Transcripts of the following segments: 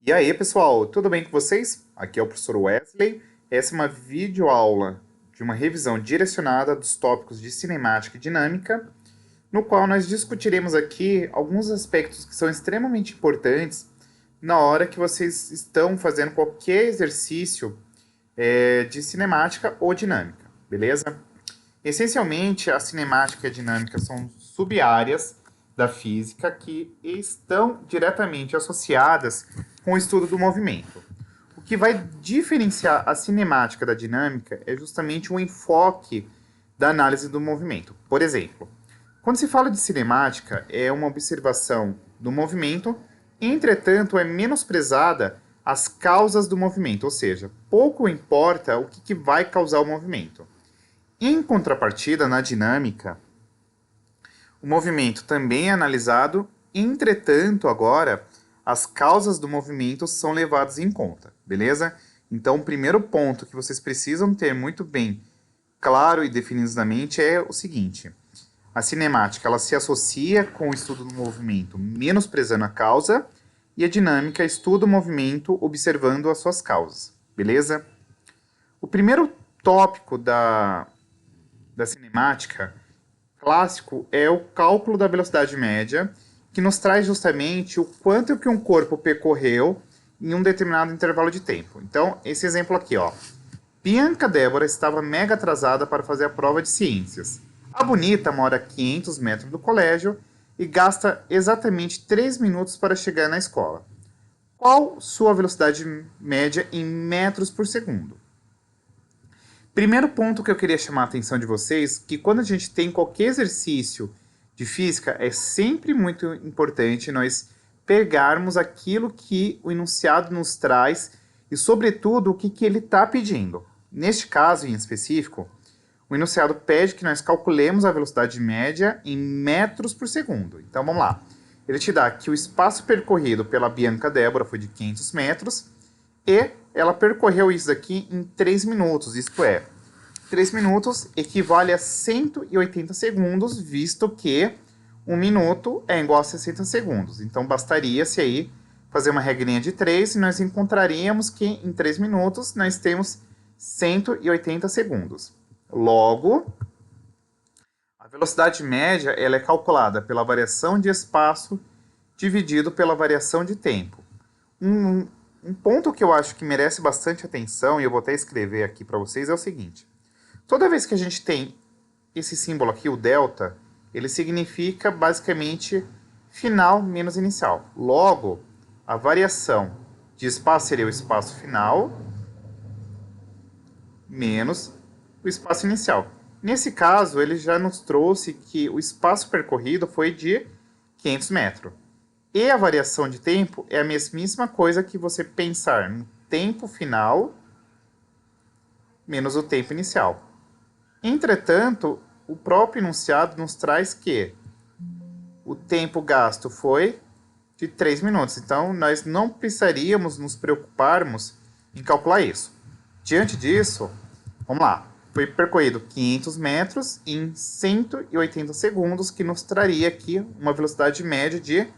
E aí, pessoal, tudo bem com vocês? Aqui é o professor Wesley. Essa é uma videoaula de uma revisão direcionada dos tópicos de cinemática e dinâmica, no qual nós discutiremos aqui alguns aspectos que são extremamente importantes na hora que vocês estão fazendo qualquer exercício de cinemática ou dinâmica, beleza? Essencialmente, a cinemática e a dinâmica são sub-áreas da física que estão diretamente associadas com o estudo do movimento. O que vai diferenciar a cinemática da dinâmica é justamente o enfoque da análise do movimento. Por exemplo, quando se fala de cinemática, é uma observação do movimento, entretanto, é menosprezada as causas do movimento, ou seja, pouco importa o que vai causar o movimento. Em contrapartida, na dinâmica, o movimento também é analisado, entretanto, agora, as causas do movimento são levadas em conta, beleza? Então, o primeiro ponto que vocês precisam ter muito bem claro e definido na mente é o seguinte: a cinemática ela se associa com o estudo do movimento, menosprezando a causa, e a dinâmica estuda o movimento observando as suas causas, beleza? O primeiro tópico da cinemática clássico é o cálculo da velocidade média, que nos traz justamente o quanto que um corpo percorreu em um determinado intervalo de tempo. Então, esse exemplo aqui, ó. Bianca Débora estava mega atrasada para fazer a prova de ciências. A Bonita mora a 500 metros do colégio e gasta exatamente 3 minutos para chegar na escola. Qual sua velocidade média em metros por segundo? Primeiro ponto que eu queria chamar a atenção de vocês, que quando a gente tem qualquer exercício de física, é sempre muito importante nós pegarmos aquilo que o enunciado nos traz e, sobretudo, o que ele está pedindo. Neste caso, em específico, o enunciado pede que nós calculemos a velocidade média em metros por segundo. Então, vamos lá. Ele te dá que o espaço percorrido pela Bianca Débora foi de 500 metros e ela percorreu isso daqui em 3 minutos, isto é, 3 minutos equivale a 180 segundos, visto que 1 minuto é igual a 60 segundos. Então, bastaria-se aí fazer uma regrinha de 3 e nós encontraríamos que em 3 minutos nós temos 180 segundos. Logo, a velocidade média ela é calculada pela variação de espaço dividido pela variação de tempo. Um ponto que eu acho que merece bastante atenção, e eu vou até escrever aqui para vocês, é o seguinte. Toda vez que a gente tem esse símbolo aqui, o delta, ele significa basicamente final menos inicial. Logo, a variação de espaço seria o espaço final menos o espaço inicial. Nesse caso, ele já nos trouxe que o espaço percorrido foi de 500 metros. E a variação de tempo é a mesmíssima coisa que você pensar no tempo final menos o tempo inicial. Entretanto, o próprio enunciado nos traz que o tempo gasto foi de 3 minutos. Então, nós não precisaríamos nos preocuparmos em calcular isso. Diante disso, vamos lá. Foi percorrido 500 metros em 180 segundos, que nos traria aqui uma velocidade média de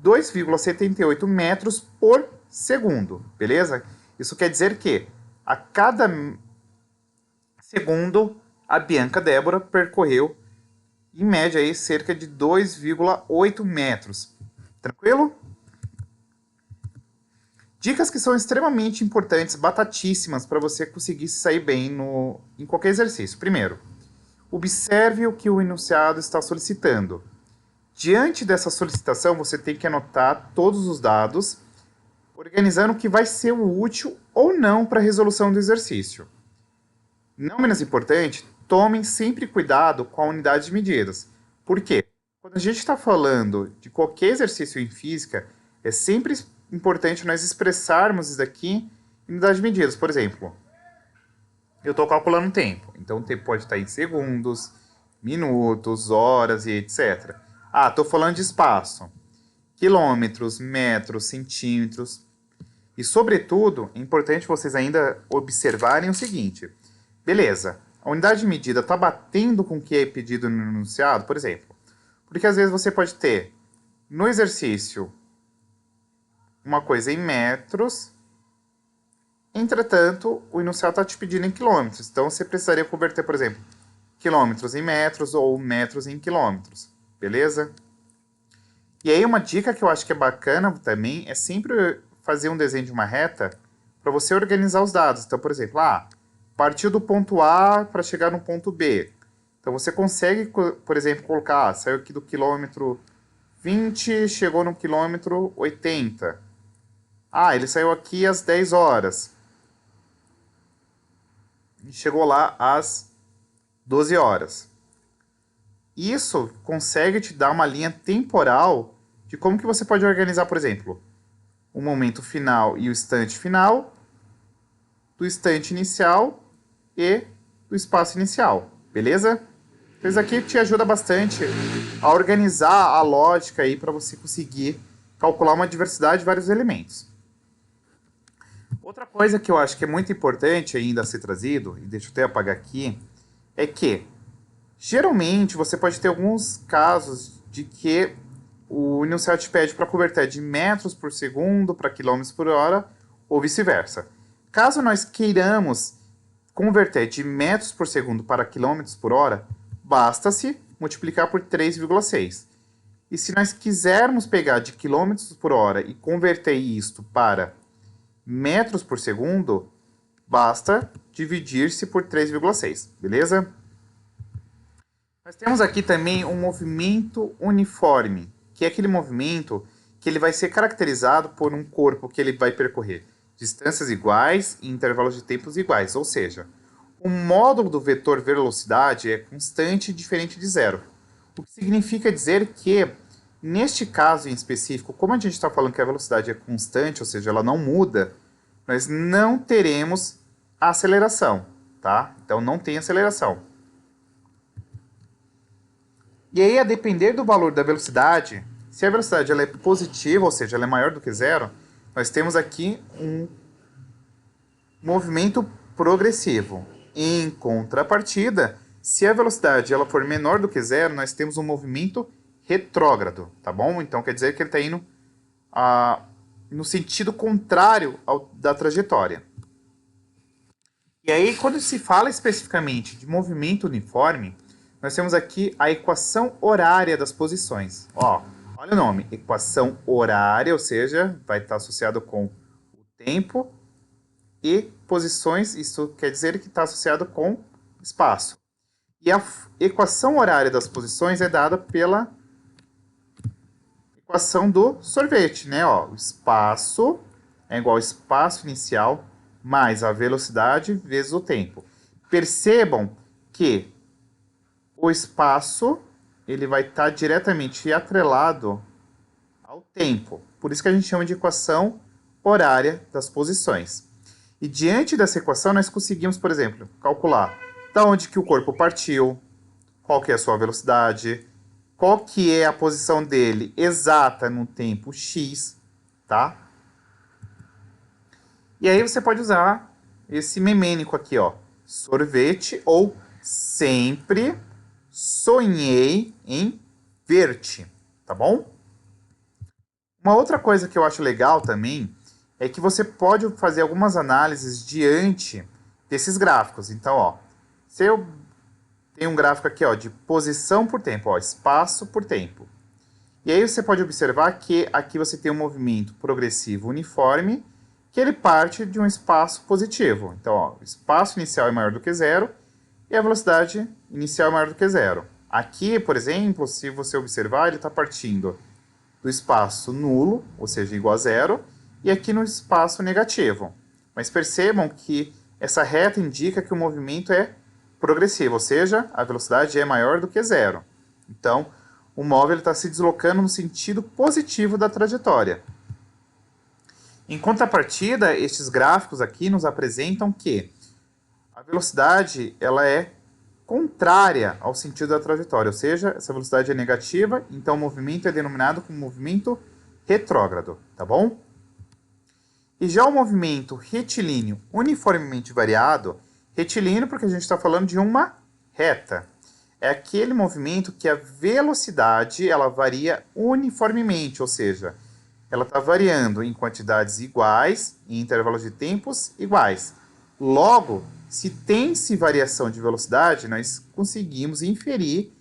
2,78 metros por segundo, beleza? Isso quer dizer que a cada segundo a Bianca Débora percorreu em média aí cerca de 2,8 metros. Tranquilo? Dicas que são extremamente importantes, batatíssimas, para você conseguir sair bem em qualquer exercício. Primeiro, observe o que o enunciado está solicitando. Diante dessa solicitação, você tem que anotar todos os dados, organizando o que vai ser útil ou não para a resolução do exercício. Não menos importante, tomem sempre cuidado com a unidade de medidas. Por quê? Quando a gente está falando de qualquer exercício em física, é sempre importante nós expressarmos isso aqui em unidade de medidas. Por exemplo, eu estou calculando o tempo. Então, o tempo pode estar em segundos, minutos, horas e etc. Ah, estou falando de espaço. Quilômetros, metros, centímetros. E, sobretudo, é importante vocês ainda observarem o seguinte. Beleza, a unidade de medida está batendo com o que é pedido no enunciado, por exemplo. Porque, às vezes, você pode ter, no exercício, uma coisa em metros, entretanto, o enunciado está te pedindo em quilômetros. Então, você precisaria converter, por exemplo, quilômetros em metros ou metros em quilômetros, beleza? E aí, uma dica que eu acho que é bacana também é sempre fazer um desenho de uma reta para você organizar os dados. Então, por exemplo, partiu do ponto A para chegar no ponto B. Então, você consegue, por exemplo, colocar, saiu aqui do quilômetro 20, chegou no quilômetro 80. Ele saiu aqui às 10 horas. E chegou lá às 12 horas. Isso consegue te dar uma linha temporal de como que você pode organizar, por exemplo, o momento final e o instante final, do instante inicial e do espaço inicial, beleza? Então isso aqui te ajuda bastante a organizar a lógica aí para você conseguir calcular uma diversidade de vários elementos. Outra coisa que eu acho que é muito importante ainda a ser trazido, e deixa eu até apagar aqui, é que geralmente você pode ter alguns casos de que o enunciado te pede para converter de metros por segundo para quilômetros por hora ou vice-versa. Caso nós queiramos converter de metros por segundo para quilômetros por hora, basta-se multiplicar por 3,6. E se nós quisermos pegar de quilômetros por hora e converter isto para metros por segundo, basta dividir-se por 3,6, beleza? Nós temos aqui também um movimento uniforme, que é aquele movimento que ele vai ser caracterizado por um corpo que ele vai percorrer distâncias iguais e intervalos de tempos iguais, ou seja, o módulo do vetor velocidade é constante e diferente de zero. O que significa dizer que, neste caso em específico, como a gente está falando que a velocidade é constante, ou seja, ela não muda, nós não teremos aceleração, tá? Então não tem aceleração. E aí, a depender do valor da velocidade, se a velocidade ela é positiva, ou seja, ela é maior do que zero, nós temos aqui um movimento progressivo. Em contrapartida, se a velocidade ela for menor do que zero, nós temos um movimento retrógrado, tá bom? Então quer dizer que ele está indo no sentido contrário da trajetória. E aí, quando se fala especificamente de movimento uniforme, nós temos aqui a equação horária das posições. Olha o nome, equação horária, ou seja, vai estar associado com o tempo, e posições, isso quer dizer que está associado com espaço. E a equação horária das posições é dada pela equação do sorvete, né? O espaço é igual ao espaço inicial mais a velocidade vezes o tempo. Percebam que o espaço ele vai estar diretamente atrelado ao tempo. Por isso que a gente chama de equação horária das posições. E diante dessa equação nós conseguimos, por exemplo, calcular da onde que o corpo partiu, qual que é a sua velocidade, qual que é a posição dele exata no tempo x, tá? E aí você pode usar esse memênico aqui, sorvete ou sempre sonhei em ver-te, tá bom? Uma outra coisa que eu acho legal também é que você pode fazer algumas análises diante desses gráficos. Então, se eu tenho um gráfico aqui, de posição por tempo, espaço por tempo. E aí você pode observar que aqui você tem um movimento progressivo uniforme, que ele parte de um espaço positivo. Então, o espaço inicial é maior do que zero e a velocidade inicial é maior do que zero. Aqui, por exemplo, se você observar, ele está partindo do espaço nulo, ou seja, igual a zero, e aqui no espaço negativo. Mas percebam que essa reta indica que o movimento é progressivo, ou seja, a velocidade é maior do que zero. Então, o móvel está se deslocando no sentido positivo da trajetória. Em contrapartida, estes gráficos aqui nos apresentam que a velocidade ela é contrária ao sentido da trajetória, ou seja, essa velocidade é negativa, então o movimento é denominado como movimento retrógrado, tá bom? E já o movimento retilíneo uniformemente variado, retilíneo porque a gente está falando de uma reta, é aquele movimento que a velocidade ela varia uniformemente, ou seja, ela está variando em quantidades iguais, em intervalos de tempos iguais. Logo, se tem-se variação de velocidade, nós conseguimos inferir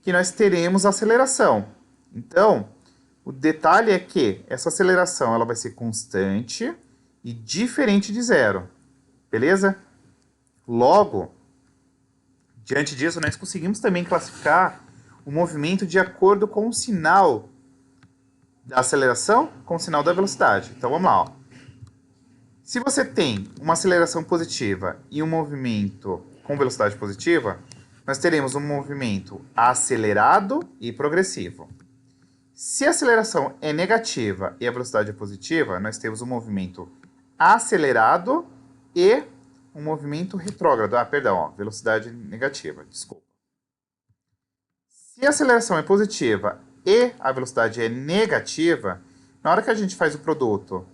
que nós teremos aceleração. Então, o detalhe é que essa aceleração ela vai ser constante e diferente de zero. Beleza? Logo, diante disso, nós conseguimos também classificar o movimento de acordo com o sinal da aceleração com o sinal da velocidade. Então, vamos lá. Ó. Se você tem uma aceleração positiva e um movimento com velocidade positiva, nós teremos um movimento acelerado e progressivo. Se a aceleração é negativa e a velocidade é positiva, nós temos um movimento acelerado e um movimento retrógrado. Perdão, velocidade negativa, desculpa. Se a aceleração é positiva e a velocidade é negativa, na hora que a gente faz o produto,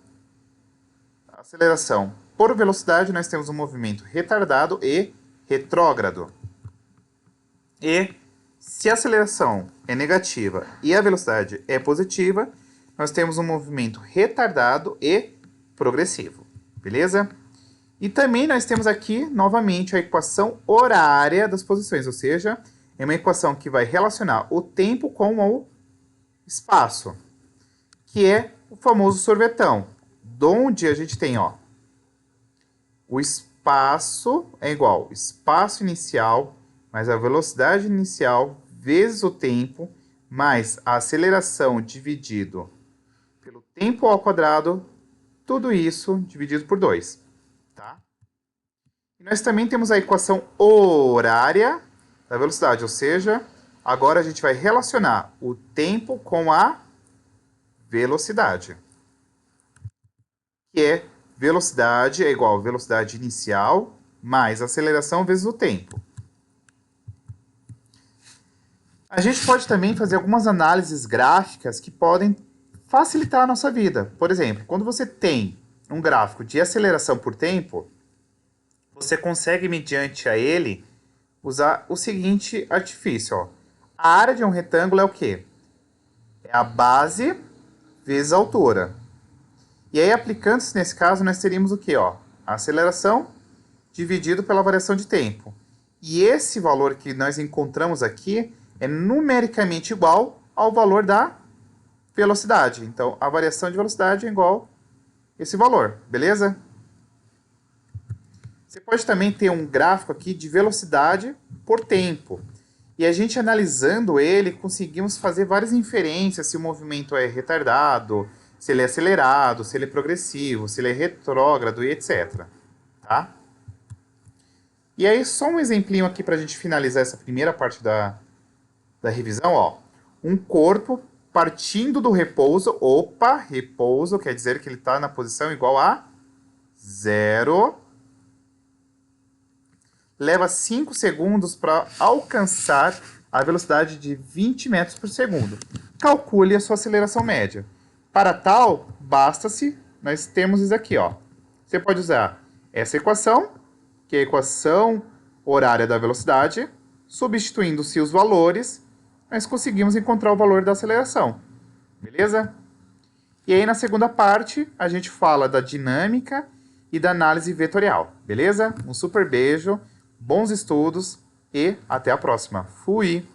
aceleração por velocidade, nós temos um movimento retardado e retrógrado. E se a aceleração é negativa e a velocidade é positiva, nós temos um movimento retardado e progressivo. Beleza? E também nós temos aqui, novamente, a equação horária das posições, ou seja, é uma equação que vai relacionar o tempo com o espaço, que é o famoso sorvetão, onde a gente tem, ó, o espaço é igual ao espaço inicial mais a velocidade inicial vezes o tempo mais a aceleração dividido pelo tempo ao quadrado, tudo isso dividido por 2. Tá? E nós também temos a equação horária da velocidade, ou seja, agora a gente vai relacionar o tempo com a velocidade, que é velocidade é igual a velocidade inicial mais aceleração vezes o tempo. A gente pode também fazer algumas análises gráficas que podem facilitar a nossa vida. Por exemplo, quando você tem um gráfico de aceleração por tempo, você consegue, mediante a ele, usar o seguinte artifício. Ó. A área de um retângulo é o quê? É a base vezes a altura. E aí, aplicando-se nesse caso, nós teríamos o quê? Ó? A aceleração dividido pela variação de tempo. E esse valor que nós encontramos aqui é numericamente igual ao valor da velocidade. Então, a variação de velocidade é igual a esse valor, beleza? Você pode também ter um gráfico aqui de velocidade por tempo. E a gente analisando ele, conseguimos fazer várias inferências se o movimento é retardado, se ele é acelerado, se ele é progressivo, se ele é retrógrado e etc. Tá? E aí, só um exemplinho aqui para a gente finalizar essa primeira parte da revisão. Ó. Um corpo partindo do repouso. Opa, repouso quer dizer que ele está na posição igual a 0. Leva 5 segundos para alcançar a velocidade de 20 metros por segundo. Calcule a sua aceleração média. Para tal, basta-se, nós temos isso aqui. Ó. Você pode usar essa equação, que é a equação horária da velocidade. Substituindo-se os valores, nós conseguimos encontrar o valor da aceleração. Beleza? E aí, na segunda parte, a gente fala da dinâmica e da análise vetorial. Beleza? Um super beijo, bons estudos e até a próxima. Fui!